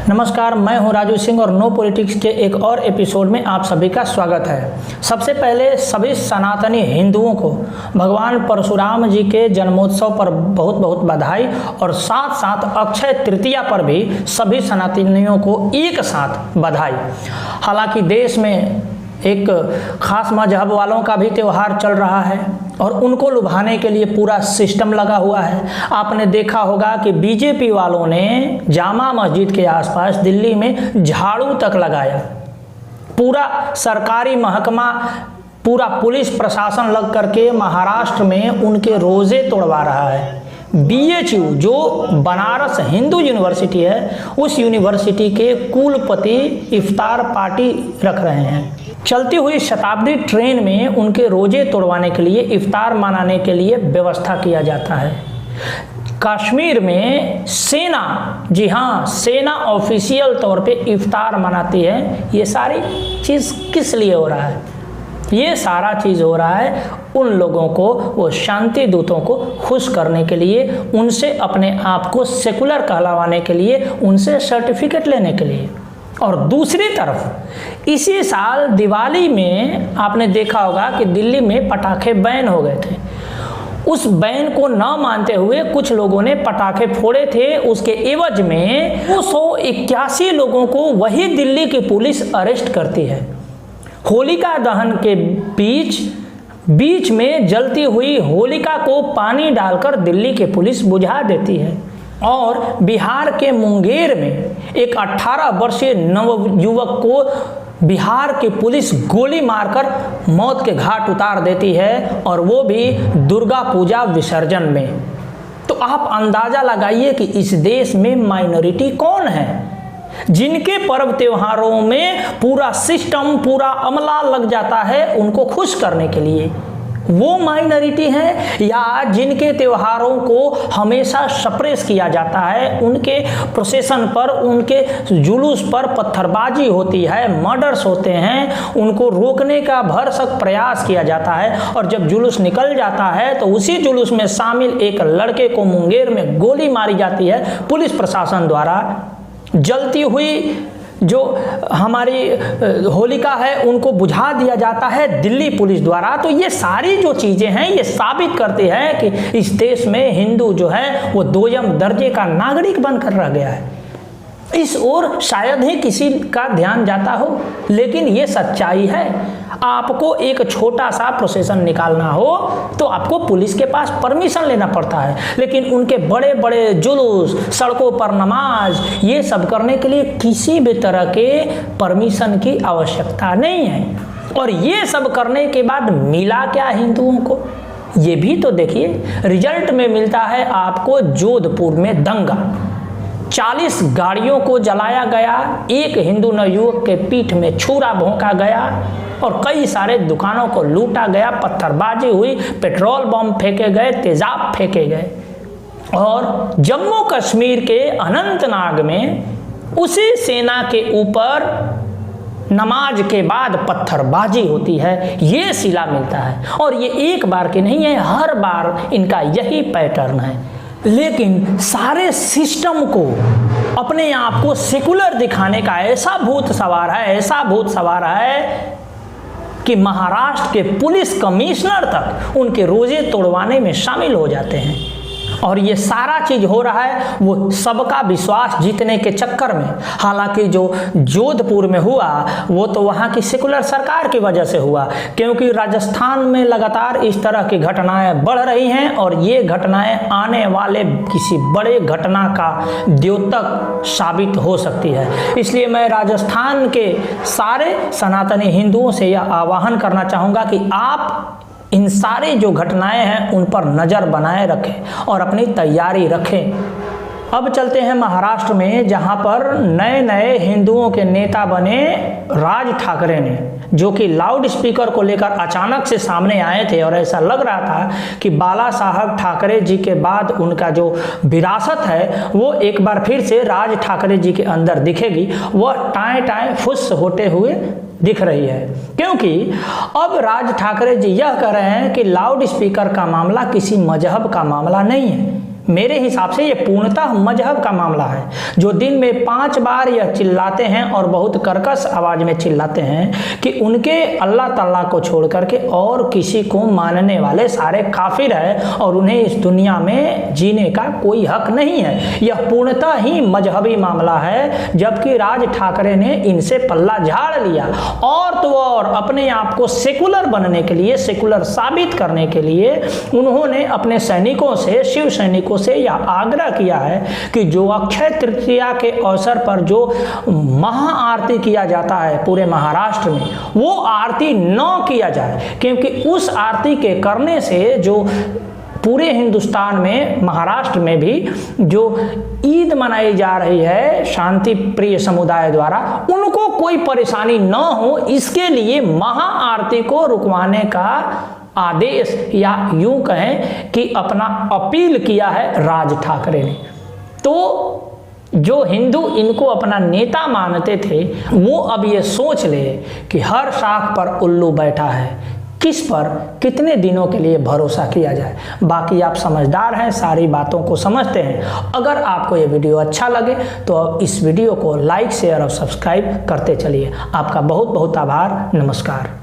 नमस्कार, मैं हूं राजू सिंह और नो पॉलिटिक्स के एक और एपिसोड में आप सभी का स्वागत है। सबसे पहले सभी सनातनी हिंदुओं को भगवान परशुराम जी के जन्मोत्सव पर बहुत बहुत बधाई और साथ साथ अक्षय तृतीया पर भी सभी सनातनियों को एक साथ बधाई। हालांकि देश में एक खास मजहब वालों का भी त्यौहार चल रहा है और उनको लुभाने के लिए पूरा सिस्टम लगा हुआ है। आपने देखा होगा कि बीजेपी वालों ने जामा मस्जिद के आसपास दिल्ली में झाड़ू तक लगाया। पूरा सरकारी महकमा, पूरा पुलिस प्रशासन लग करके महाराष्ट्र में उनके रोजे तोड़वा रहा है। BHU जो बनारस हिंदू यूनिवर्सिटी है, उस यूनिवर्सिटी के कुलपति इफ्तार पार्टी रख रहे हैं। चलती हुई शताब्दी ट्रेन में उनके रोजे तोड़वाने के लिए, इफ्तार मनाने के लिए व्यवस्था किया जाता है। कश्मीर में सेना, जी हाँ, सेना ऑफिशियल तौर पे इफ्तार मनाती है। ये सारी चीज़ किस लिए हो रहा है? ये सारा चीज़ हो रहा है उन लोगों को, वो शांति दूतों को खुश करने के लिए, उनसे अपने आप को सेकुलर कहलावाने के लिए, उनसे सर्टिफिकेट लेने के लिए। और दूसरी तरफ इसी साल दिवाली में आपने देखा होगा कि दिल्ली में पटाखे बैन हो गए थे। उस बैन को न मानते हुए कुछ लोगों ने पटाखे फोड़े थे। उसके एवज में 281 लोगों को वही दिल्ली की पुलिस अरेस्ट करती है। होलिका दहन के बीच में जलती हुई होलिका को पानी डालकर दिल्ली की पुलिस बुझा देती है। और बिहार के मुंगेर में एक 18 वर्षीय नवयुवक को बिहार की पुलिस गोली मारकर मौत के घाट उतार देती है, और वो भी दुर्गा पूजा विसर्जन में। तो आप अंदाजा लगाइए कि इस देश में माइनॉरिटी कौन है, जिनके पर्व त्योहारों में पूरा सिस्टम, पूरा अमला लग जाता है उनको खुश करने के लिए। वो माइनॉरिटी हैं या जिनके त्योहारों को हमेशा सप्रेस किया जाता है, उनके प्रोसेशन पर, उनके जुलूस पर पत्थरबाजी होती है, मर्डर्स होते हैं, उनको रोकने का भरसक प्रयास किया जाता है, और जब जुलूस निकल जाता है तो उसी जुलूस में शामिल एक लड़के को मुंगेर में गोली मारी जाती है पुलिस प्रशासन द्वारा। जलती हुई जो हमारी होलिका है उनको बुझा दिया जाता है दिल्ली पुलिस द्वारा। तो ये सारी जो चीज़ें हैं ये साबित करती हैं कि इस देश में हिंदू जो है वो दोयम दर्जे का नागरिक बनकर रह गया है। इस ओर शायद ही किसी का ध्यान जाता हो, लेकिन ये सच्चाई है। आपको एक छोटा सा प्रोसेशन निकालना हो तो आपको पुलिस के पास परमिशन लेना पड़ता है, लेकिन उनके बड़े बड़े जुलूस, सड़कों पर नमाज, ये सब करने के लिए किसी भी तरह के परमिशन की आवश्यकता नहीं है। और ये सब करने के बाद मिला क्या हिंदुओं को, ये भी तो देखिए। रिजल्ट में मिलता है आपको जोधपुर में दंगा, 40 गाड़ियों को जलाया गया, एक हिंदू नवयुवक के पीठ में छुरा भोंका गया और कई सारे दुकानों को लूटा गया, पत्थरबाजी हुई, पेट्रोल बम फेंके गए, तेजाब फेंके गए। और जम्मू कश्मीर के अनंतनाग में उसी सेना के ऊपर नमाज के बाद पत्थरबाजी होती है, ये सिला मिलता है। और ये एक बार की नहीं है, हर बार इनका यही पैटर्न है। लेकिन सारे सिस्टम को, अपने आप को सेकुलर दिखाने का ऐसा भूत सवार है, ऐसा भूत सवार है कि महाराष्ट्र के पुलिस कमिश्नर तक उनके रोजे तोड़वाने में शामिल हो जाते हैं। और ये सारा चीज हो रहा है वो सबका विश्वास जीतने के चक्कर में। हालांकि जो जोधपुर में हुआ वो तो वहाँ की सेकुलर सरकार की वजह से हुआ, क्योंकि राजस्थान में लगातार इस तरह की घटनाएं बढ़ रही हैं और ये घटनाएं आने वाले किसी बड़े घटना का द्योतक साबित हो सकती है। इसलिए मैं राजस्थान के सारे सनातनी हिंदुओं से यह आह्वान करना चाहूँगा कि आप इन सारी जो घटनाएं हैं उन पर नज़र बनाए रखें और अपनी तैयारी रखें। अब चलते हैं महाराष्ट्र में, जहां पर नए नए हिंदुओं के नेता बने राज ठाकरे ने, जो कि लाउड स्पीकर को लेकर अचानक से सामने आए थे। और ऐसा लग रहा था कि बाला साहब ठाकरे जी के बाद उनका जो विरासत है वो एक बार फिर से राज ठाकरे जी के अंदर दिखेगी। वह टाएं टाएं फुस होते हुए दिख रही है, क्योंकि अब राज ठाकरे जी यह कह रहे हैं कि लाउड स्पीकर का मामला किसी मजहब का मामला नहीं है। मेरे हिसाब से ये पूर्णतः मजहब का मामला है, जो दिन में 5 बार यह चिल्लाते हैं और बहुत कर्कश आवाज में चिल्लाते हैं कि उनके अल्लाह ताला को छोड़ करके और किसी को मानने वाले सारे काफिर हैं और उन्हें इस दुनिया में जीने का कोई हक नहीं है। यह पूर्णतः ही मजहबी मामला है, जबकि राज ठाकरे ने इनसे पल्ला झाड़ लिया और तो और अपने आप को सेकुलर बनने के लिए, सेकुलर साबित करने के लिए उन्होंने अपने सैनिकों से, शिव सैनिकों से यह आग्रह किया है कि जो अक्षय तृतीया के अवसर पर जो महाआरती किया जाता है पूरे महाराष्ट्र में, वो आरती न किया जाए, क्योंकि उस आरती के करने से जो पूरे हिंदुस्तान में, महाराष्ट्र में भी जो ईद मनाई जा रही है शांति प्रिय समुदाय द्वारा, उनको कोई परेशानी न हो, इसके लिए महाआरती को रुकवाने का आदेश या यूं कहें कि अपना अपील किया है राज ठाकरे ने। तो जो हिंदू इनको अपना नेता मानते थे, वो अब ये सोच ले कि हर शाख पर उल्लू बैठा है, किस पर कितने दिनों के लिए भरोसा किया जाए। बाकी आप समझदार हैं, सारी बातों को समझते हैं। अगर आपको ये वीडियो अच्छा लगे तो इस वीडियो को लाइक, शेयर और सब्सक्राइब करते चलिए। आपका बहुत बहुत आभार। नमस्कार।